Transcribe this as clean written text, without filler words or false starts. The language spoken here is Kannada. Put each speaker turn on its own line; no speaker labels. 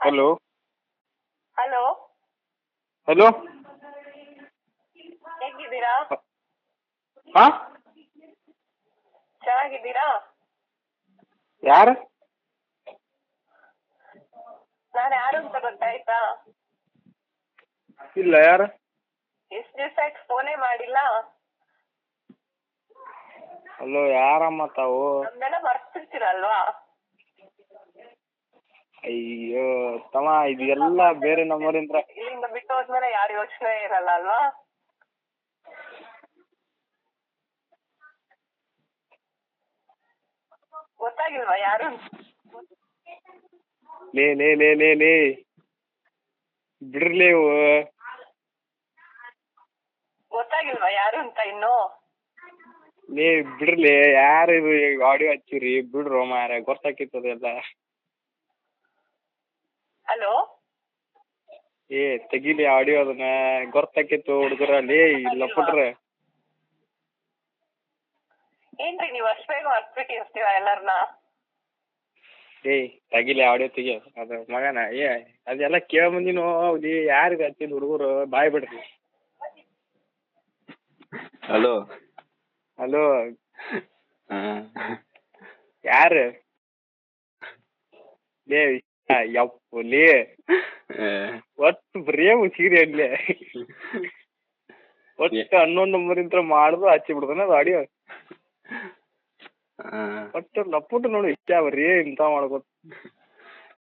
ಹಲೋ
ಹಲೋ,
ಹಲೋ
ಹೇಗಿದ್ದೀರಾ?
ಹಾ
ಚೆನ್ನಾಗಿದ್ದೀರಾ?
ಯಾರು?
ನಾನು ಯಾರು ಅಂತ ಗೊತ್ತಾಯ್ತಾ?
ಇಲ್ಲ, ಯಾರು?
ಎಷ್ಟು ದಿವಸ ಆಯ್ತು ಫೋನೇ ಮಾಡಿಲ್ಲ.
ಹಲೋ, ಯಾರಮ್ಮ ತಾವು?
ನಮ್ಮೆಲ್ಲ ಮರ್ತಿರ್ತೀರಲ್ವಾ?
ಅಯ್ಯೋ ತಮ್ಮ, ಇದು ಎಲ್ಲ ಬೇರೆ ನಂಬರಿಂದ.
ಇಲ್ಲಿಂದ ಬಿಟ್ಟು ಹೋದ್ಮೇಲೆ ಯಾರು ಯೋಚನೆ ಇರಲ್ಲ ಅಲ್ವಾ? ಗೊತ್ತಾಗಿಲ್ವಾ ಯಾರು?
ಲೇ ಲೇ ಲೇ ಲೇ ಲೇ ಬಿಡ್ರಲೇ ಇವು.
ಗೊತ್ತಾಗಿಲ್ವಾ ಯಾರು ಅಂತ ಇನ್ನು?
ಲೇ ಬಿಡ್ರಲಿ, ಯಾರು ಇದು ಆಡಿಯೋ ಹಚ್ಚಿರಿ? ಬಿಡ್ರು ಮಾರ, ಗೊತ್ತಾಕಿತ್ತದೆಲ್ಲ.
ಹಲೋ,
ಏ ತೆಗಿಲಿ ಆಡಿಯೋ, ಅದನ್ನ ಗೊತ್ತಾಕಿತ್ತು ಹುಡುಗರ. ಲೇ ಇಲ್ಲ ಪುಟ್ರ,
ಏನ್ರಿ ನೀವು ಅಷ್ಟು ಬೇಗ ಮರ್ತ್ಬಿಟ್ಟಿರ್ತೀರಾ ಎಲ್ಲರನ್ನ?
ಏಯ್ ತೆಗಿಲಿ ಆಡಿಯೋ, ತೆಗಿ ಅದು ಮಗನ. ಅದೆಲ್ಲ ಕೇಳ ಬಂದಿನೋ. ಅಲ್ಲಿ ಯಾರಿಗೆ ಹಚ್ಚಿದ್ ಹುಡುಗರು? ಬಾಯ್ ಬಿಡ್ರಿ.
ಹಲೋ
ಹಲೋ, ಯಾರು? ಲೇ ಯಪ್ಪು ಲೇ, ಒಟ್ಟು ಬರೀ ಮುಚ್ಚಿರಿ ಅಡ್ಲೆ. ಒಟ್ಟು 11 ನಂಬರಿಂದ ಮಾಡುದು ಹಚ್ಚಿ ಬಿಡ್ತಾನ ಅದು ಆಡಿಯೋ. ಒಟ್ಟು ಲಪ್ಪುಟ್ಟು ನೋಡಿ ಇಷ್ಟ ಬರೀ ಇಂಥ ಮಾಡ್ಕೊತ.